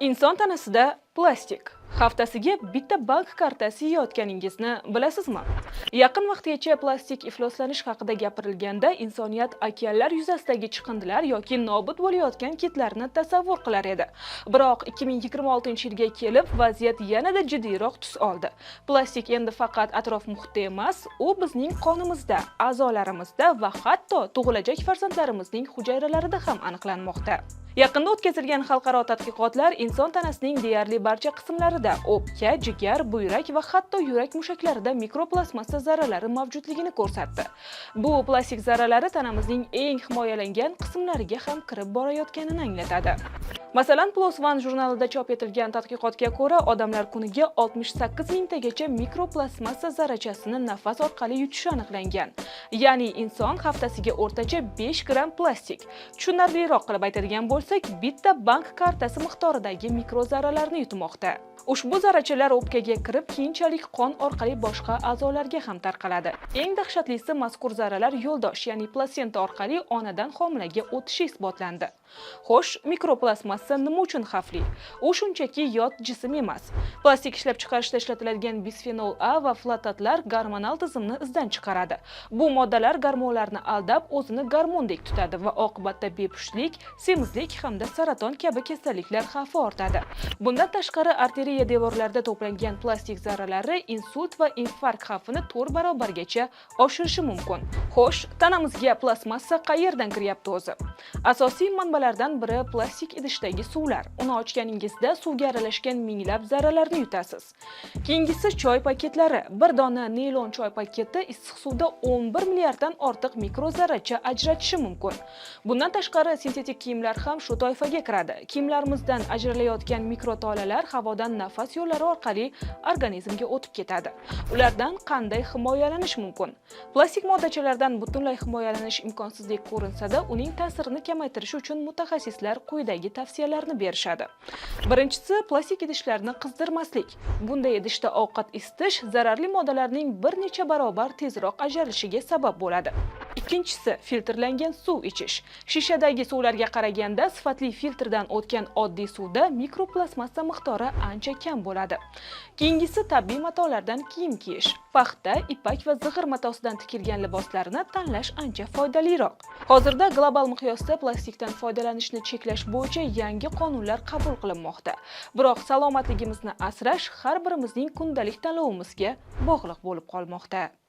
Inson tanasida plastik. Haftasiga bitta bank kartasi yeyotganingizni bilasizmi? Yaqin vaqtgacha plastik ifloslanish haqida gapirilganda insoniyat okeanlar yuzasidagi chiqindilar yoki nobud bo'layotgan kitlarni tasavvur qilar edi. Biroq 2026-yilga kelib vaziyat yanada jiddiyroq tus oldi. Plastik endi faqat atrof muhitda emas, u bizning qonimizda, a'zolarimizda va hatto tug'ilajak farzandlarimizning hujayralarida ham aniqlanmoqda. Yaqinda o'tkazilgan xalqaro tadqiqotlar inson tanasining deyarli barcha qismlarida o'pka, jigar, buyrak va hatto yurak mushaklarida mikroplastmassa zarralari mavjudligini ko'rsatdi. Bu plastik zarralari tanamizning eng himoyalangan qismlariga ham kirib borayotganini anglatadi. Masalan, PLOS ONE jurnalida chop etilgan tadqiqotga ko'ra, odamlar kuniga 68 mingtagacha mikroplastmassa zarrachasini nafas orqali yutishi aniqlangan. Ya'ni inson haftasiga o'rtacha 5 gramm plastik. Tushunarliroq qilib aytadigan bo'lsak, bitta bank kartasi miqdoridagi mikrozarralarni yutmoqda. Ushbu zarrachalar o'pkaga kirib, keyinchalik qon orqali boshqa a'zolarga ham tarqaladi. Eng dahshatlisi, mazkur zarralar yo'ldosh, ya'ni plasenta orqali onadan homilaga o'tishi isbotlandi. Xo'sh, mikroplastmassa nima uchun xavfli? U shunchaki yot jism emas. Plastik ishlab chiqarishda ishlatiladigan bisfenol A va flatatlar gormonal tizimni izdan chiqaradi. Bu moddalar gormonlarni aldab, o'zini gormondek tutadi va oqibatda bepushtlik, semizlik hamda saraton kabi kasalliklar xavfi ortadi. Bundan tashqari, arteriya devorlarida to'plangan plastik zarralari insult va infarkt xavfini 4 barobargacha oshirishi mumkin. Xo'sh, tanamizga plastmassa qayerdan kiryapti o'zi? Asosiy manbalardan biri plastik idishdagi suvlar. Uni ochganingizda suvga aralashgan minglab zarralarni yutasiz. Keyingisi choy paketlari. Bir dona naylon choy paketi issiq suvda 11 milliarddan ortiq mikrozarracha ajratishi mumkin. Bundan tashqari, sintetik kiyimlar ham shu toifaga kiradi. Kiyimlarimizdan ajralayotgan mikrotolalar havodan nafas yo'llari orqali organizmga o'tib ketadi. Ulardan qanday himoyalanish mumkin? Plastik moddachalardan butunlay himoyalanish imkonsizdek ko'rinsa-da, uning ta'sirini kamaytirish uchun mutaxassislar quyidagi tavsiyalarni berishadi. Birinchisi, plastik idishlarni qizdirmaslik. Bunday idishda ovqat isitish zararli moddalarning bir necha barobar tezroq ajralishiga sabab bo'ladi. Ikkinchisi, filtrlangan suv ichish. Shishadagi suvlarga qaraganda sifatli filtrdan o'tgan oddiy suvda mikroplastmassa miqdori ancha kam bo'ladi. Keyingisi, tabiiy matolardan kiyim kiyish. Paxta, ipak va zig'ir matosidan tikilgan liboslarni tanlash ancha foydaliroq. Hozirda global miqyosda plastikdan foydalanishni cheklash bo'yicha yangi qonunlar qabul qilinmoqda. Biroq salomatligimizni asrash har birimizning kundalik tanlovimizga bog'liq bo'lib qolmoqda.